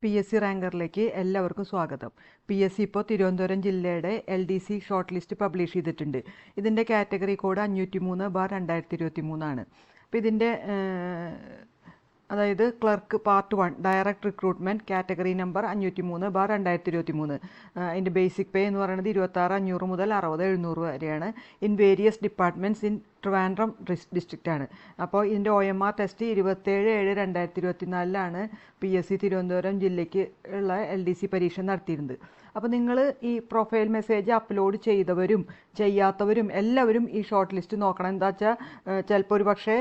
PSC റാങ്കറിലേക്ക് എല്ലാവർക്കും സ്വാഗതം. PSC ഇപ്പോൾ തിരുവനന്തപുരം ജില്ലയുടെ LDC ഷോർട്ട് ലിസ്റ്റ് പബ്ലിഷ് ചെയ്തിട്ടുണ്ട്. ഇതിൻ്റെ കാറ്റഗറി കോഡ് 503/2023 ആണ്. അപ്പോൾ ഇതിൻ്റെ അതായത് clerk part 1 direct recruitment category number 503/2023. അതിൻ്റെ ബേസിക് പേ എന്ന് പറയുന്നത് 26,500 മുതൽ 60,700 വരെയാണ്. In various departments in Trivandrum district ആണ്. അപ്പോൾ ഇതിൻ്റെ OMR ടെസ്റ്റ് 27/7/2024 PSC തിരുവനന്തപുരം ജില്ലയ്ക്ക് ഉള്ള LDC പരീക്ഷ നടത്തിയിരുന്നത്. അപ്പോൾ നിങ്ങൾ ഈ പ്രൊഫൈൽ മെസ്സേജ് അപ്ലോഡ് ചെയ്തവരും ചെയ്യാത്തവരും എല്ലാവരും ഈ ഷോർട്ട് ലിസ്റ്റ് നോക്കണം. എന്താ വെച്ചാൽ ചിലപ്പോൾ ഒരു പക്ഷേ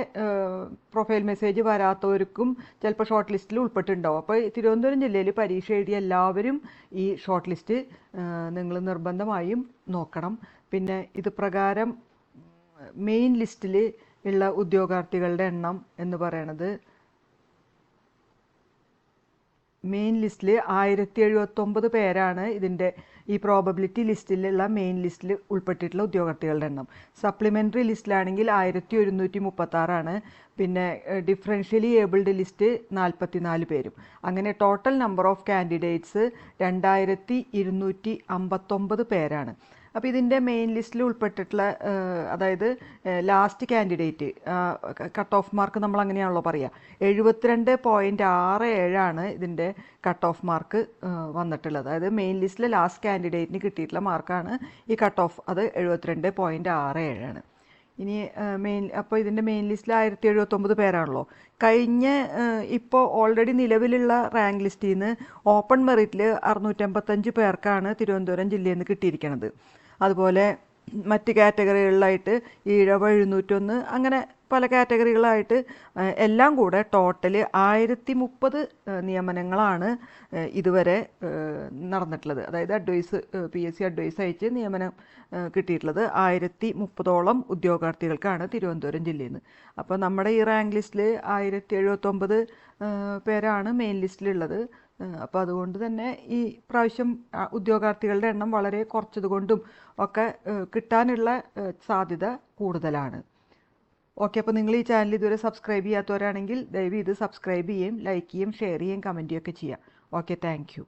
പ്രൊഫൈൽ മെസ്സേജ് വരാത്തവർക്കും ചിലപ്പോൾ ഷോർട്ട് ലിസ്റ്റിൽ ഉൾപ്പെട്ടിട്ടുണ്ടാവും. അപ്പോൾ തിരുവനന്തപുരം ജില്ലയിൽ പരീക്ഷ എഴുതിയ എല്ലാവരും ഈ ഷോർട്ട് ലിസ്റ്റ് നിങ്ങൾ നിർബന്ധമായും നോക്കണം. പിന്നെ ഇത് പ്രകാരം മെയിൻ ലിസ്റ്റിൽ ഉള്ള ഉദ്യോഗാർത്ഥികളുടെ എണ്ണം എന്ന് പറയണത് മെയിൻ ലിസ്റ്റിൽ 1079 പേരാണ് ഇതിൻ്റെ ഈ പ്രോബബിലിറ്റി ലിസ്റ്റിലുള്ള മെയിൻ ലിസ്റ്റിൽ ഉൾപ്പെട്ടിട്ടുള്ള ഉദ്യോഗാർത്ഥികളുടെ എണ്ണം. സപ്ലിമെൻ്ററി ലിസ്റ്റിലാണെങ്കിൽ 1136 പിന്നെ ഡിഫറൻഷ്യലി ഏബിൾഡ് ലിസ്റ്റ് 44 പേരും. അങ്ങനെ ടോട്ടൽ നമ്പർ ഓഫ് കാൻഡിഡേറ്റ്സ് 2259 പേരാണ്. അപ്പോൾ ഇതിൻ്റെ മെയിൻ ലിസ്റ്റിൽ ഉൾപ്പെട്ടിട്ടുള്ള അതായത് last candidate cut off mark നമ്മൾ അങ്ങനെയാണല്ലോ പറയുക, 72.67 ഇതിൻ്റെ കട്ട് ഓഫ് മാർക്ക് വന്നിട്ടുള്ളത്. അതായത് മെയിൻ ലിസ്റ്റിലെ ലാസ്റ്റ് കാൻഡിഡേറ്റിന് കിട്ടിയിട്ടുള്ള മാർക്കാണ് ഈ കട്ട് ഓഫ്, അത് 72.67. ഇനി അപ്പോൾ ഇതിൻ്റെ മെയിൻ ലിസ്റ്റിൽ 1079 പേരാണല്ലോ. ഇപ്പോൾ ഓൾറെഡി നിലവിലുള്ള റാങ്ക് ലിസ്റ്റിൽ നിന്ന് ഓപ്പൺ മെറിറ്റിൽ 655 പേർക്കാണ് തിരുവനന്തപുരം ജില്ലയിൽ നിന്ന് കിട്ടിയിരിക്കുന്നത്. അതുപോലെ മറ്റ് കാറ്റഗറികളിലായിട്ട് ഈഴവ 701, അങ്ങനെ പല കാറ്റഗറികളായിട്ട് എല്ലാം കൂടെ ടോട്ടൽ 1030 നിയമനങ്ങളാണ് ഇതുവരെ നടന്നിട്ടുള്ളത്. അതായത് PSC അഡ്വൈസ് അയച്ച് നിയമനം കിട്ടിയിട്ടുള്ളത് 1030ഓളം ഉദ്യോഗാർത്ഥികൾക്കാണ് തിരുവനന്തപുരം ജില്ലയിൽ നിന്ന്. അപ്പോൾ നമ്മുടെ ഈ റാങ്ക് ലിസ്റ്റിൽ 1079 പേരാണ് മെയിൻ ലിസ്റ്റിലുള്ളത്. അപ്പോൾ അതുകൊണ്ട് തന്നെ ഈ പ്രാവശ്യം ഉദ്യോഗാർത്ഥികളുടെ എണ്ണം വളരെ കുറച്ചതുകൊണ്ടും ഒക്കെ കിട്ടാനുള്ള സാധ്യത കൂടുതലാണ്. ഓക്കെ, അപ്പോൾ നിങ്ങൾ ഈ ചാനൽ ഇതുവരെ സബ്സ്ക്രൈബ് ചെയ്യാത്തവരാണെങ്കിൽ ദയവ് ഇത് സബ്സ്ക്രൈബ് ചെയ്യുകയും ലൈക്ക് ചെയ്യുകയും ഷെയർ ചെയ്യുകയും കമൻറ്റ് ചെയ്യുകയൊക്കെ ചെയ്യാം. Okay, thank you.